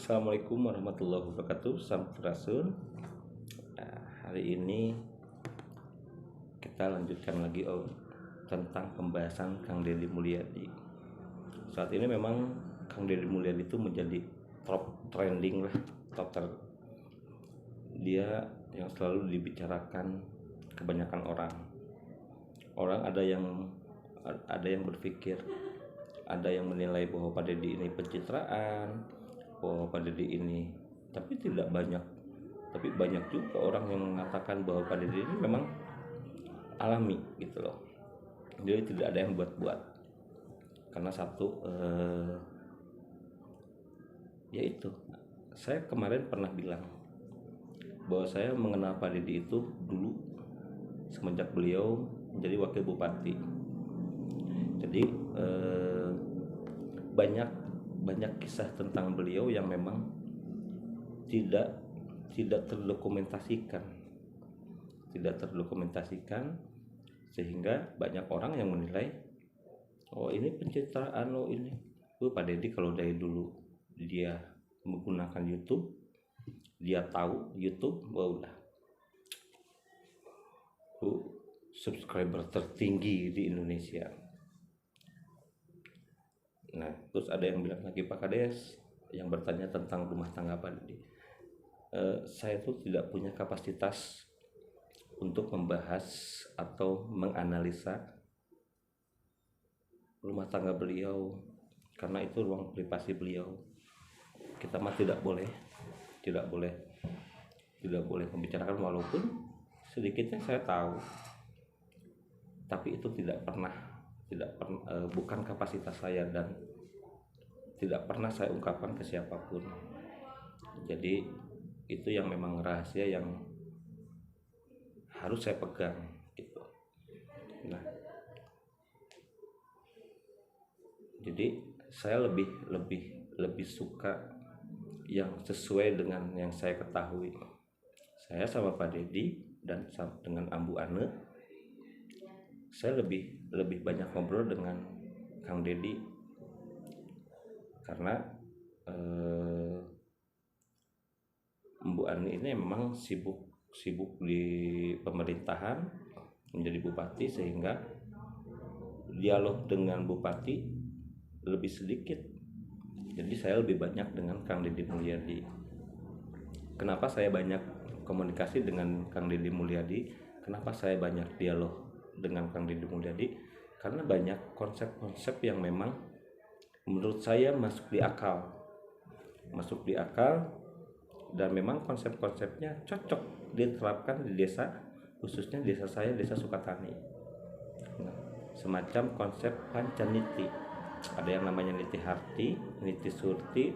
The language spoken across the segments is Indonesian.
Assalamualaikum warahmatullahi wabarakatuh. Sampurasun. Hari ini kita lanjutkan lagi tentang pembahasan Kang Deddy Mulyadi. Saat ini memang Kang Deddy Mulyadi itu menjadi top trending lah, dia yang selalu dibicarakan kebanyakan orang. Ada yang berpikir, ada yang menilai bahwa Pak Deddy ini pencitraan, bahwa Pak Deddy ini, tapi banyak juga orang yang mengatakan bahwa Pak Deddy ini memang alami gitu loh. Jadi tidak ada yang buat-buat. Karena satu, yaitu saya kemarin pernah bilang bahwa saya mengenal Pak Deddy itu dulu semenjak beliau menjadi wakil bupati. Jadi banyak kisah tentang beliau yang memang tidak terdokumentasikan, sehingga banyak orang yang menilai, oh ini pencitraan, Pak Deddy kalau dari dulu dia menggunakan YouTube, dia tahu YouTube, udah subscriber tertinggi di Indonesia. Nah, terus ada yang bilang lagi, Pak Kades yang bertanya tentang rumah tangga Pak Deddy. Saya tuh tidak punya kapasitas untuk membahas atau menganalisa rumah tangga beliau, karena itu ruang privasi beliau. Kita mah tidak boleh membicarakan, walaupun sedikitnya saya tahu, tapi itu bukan kapasitas saya dan tidak pernah saya ungkapkan ke siapapun. Jadi itu yang memang rahasia yang harus saya pegang gitu. Nah, jadi saya lebih suka yang sesuai dengan yang saya ketahui. Saya sama Pak Deddy dan dengan Ambu Ane, saya lebih banyak ngobrol dengan Kang Deddy karena Ambu Ane ini memang sibuk di pemerintahan menjadi bupati, sehingga dialog dengan bupati lebih sedikit. Jadi saya lebih banyak dengan Kang Deddy Mulyadi. Kenapa saya banyak komunikasi dengan Kang Deddy Mulyadi? Kenapa saya banyak dialog dengan Kang Deddy Mulyadi? Karena banyak konsep-konsep yang memang menurut saya masuk di akal, dan memang konsep-konsepnya cocok diterapkan di desa, khususnya desa saya, desa Sukatani. Nah, semacam konsep pancaniti. Ada yang namanya niti harti, niti surti,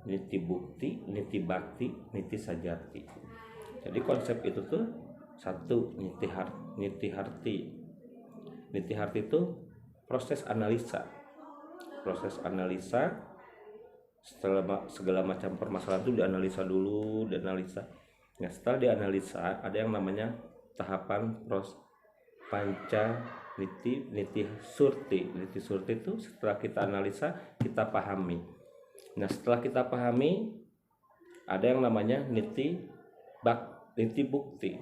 niti bukti, niti bakti, niti sajati. Jadi konsep itu tuh satu, niti harti. Niti harti itu proses analisa. Setelah segala macam permasalahan itu dianalisa dulu. Nah, setelah dianalisa, ada yang namanya tahapan panca niti surti. Niti surti itu setelah kita analisa, kita pahami. Nah, setelah kita pahami, ada yang namanya niti bukti.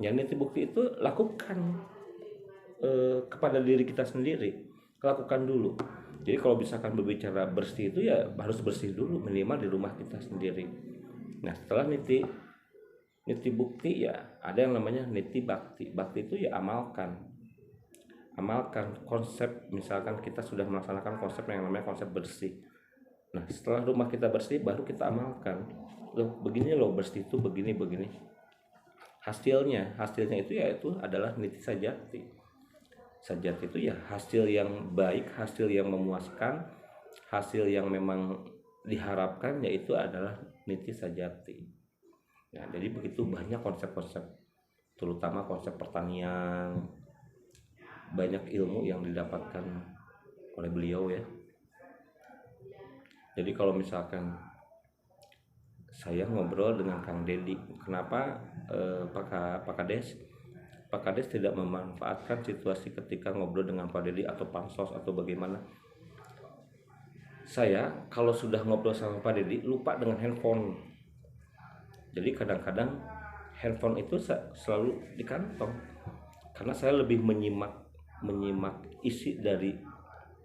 Yang niti bukti itu lakukan kepada diri kita sendiri, lakukan dulu. Jadi kalau misalkan berbicara bersih itu ya harus bersih dulu, minimal di rumah kita sendiri. Nah, setelah niti bukti ya ada yang namanya niti bakti. Bakti itu ya amalkan konsep. Misalkan kita sudah melaksanakan konsep yang namanya konsep bersih. Nah, setelah rumah kita bersih baru kita amalkan. Begini bersih itu begini. Hasilnya itu yaitu adalah niti sajati. Sajati itu ya hasil yang baik, hasil yang memuaskan, hasil yang memang diharapkan, yaitu adalah niti sajati. Nah, jadi begitu banyak konsep-konsep, terutama konsep pertanian, banyak ilmu yang didapatkan oleh beliau ya. Jadi kalau misalkan saya ngobrol dengan Kang Deddy, kenapa Pak Kades tidak memanfaatkan situasi ketika ngobrol dengan Pak Deddy atau pansos atau bagaimana? saya kalau sudah ngobrol sama Pak Deddy lupa dengan handphone. Jadi kadang-kadang handphone itu selalu di kantong karena saya lebih menyimak isi dari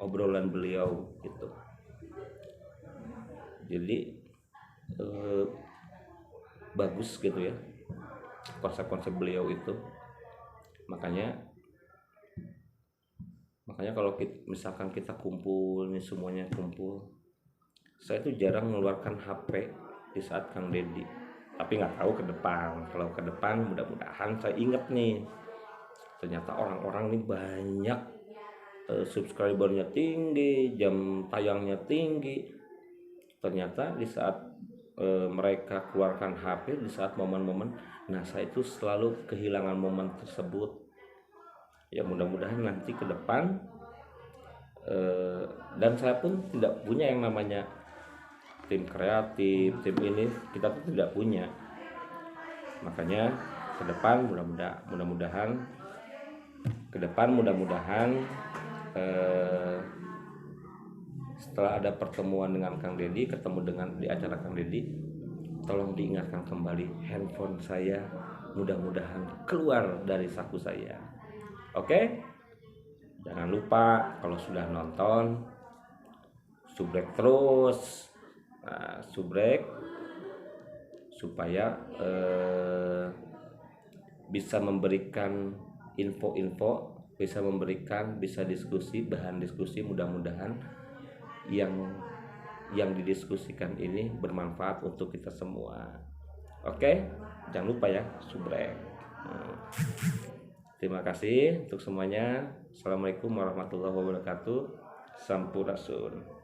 obrolan beliau gitu. Jadi bagus gitu ya konsep-konsep beliau itu. Makanya kalau misalkan kita kumpul nih, semuanya kumpul, saya tuh jarang mengeluarkan HP di saat Kang Deddy. Tapi nggak tahu ke depan. Kalau ke depan mudah-mudahan saya ingat nih, ternyata orang-orang nih banyak, subscribernya tinggi, jam tayangnya tinggi. Ternyata di saat mereka keluarkan HP di saat momen-momen, nah saya itu selalu kehilangan momen tersebut. Ya mudah-mudahan nanti ke depan, dan saya pun tidak punya yang namanya tim kreatif, tim ini kita tuh tidak punya. Makanya ke depan mudah-mudahan setelah ada pertemuan dengan Kang Deddy, ketemu dengan di acara Kang Deddy, tolong diingatkan kembali handphone saya, mudah-mudahan keluar dari saku saya. Oke? Jangan lupa kalau sudah nonton subrek terus. Nah, subrek supaya bisa memberikan info-info, bisa diskusi, bahan diskusi, mudah-mudahan yang didiskusikan ini bermanfaat untuk kita semua. Oke, jangan lupa ya subrek. Terima kasih untuk semuanya. Assalamualaikum warahmatullahi wabarakatuh. Sampurasun.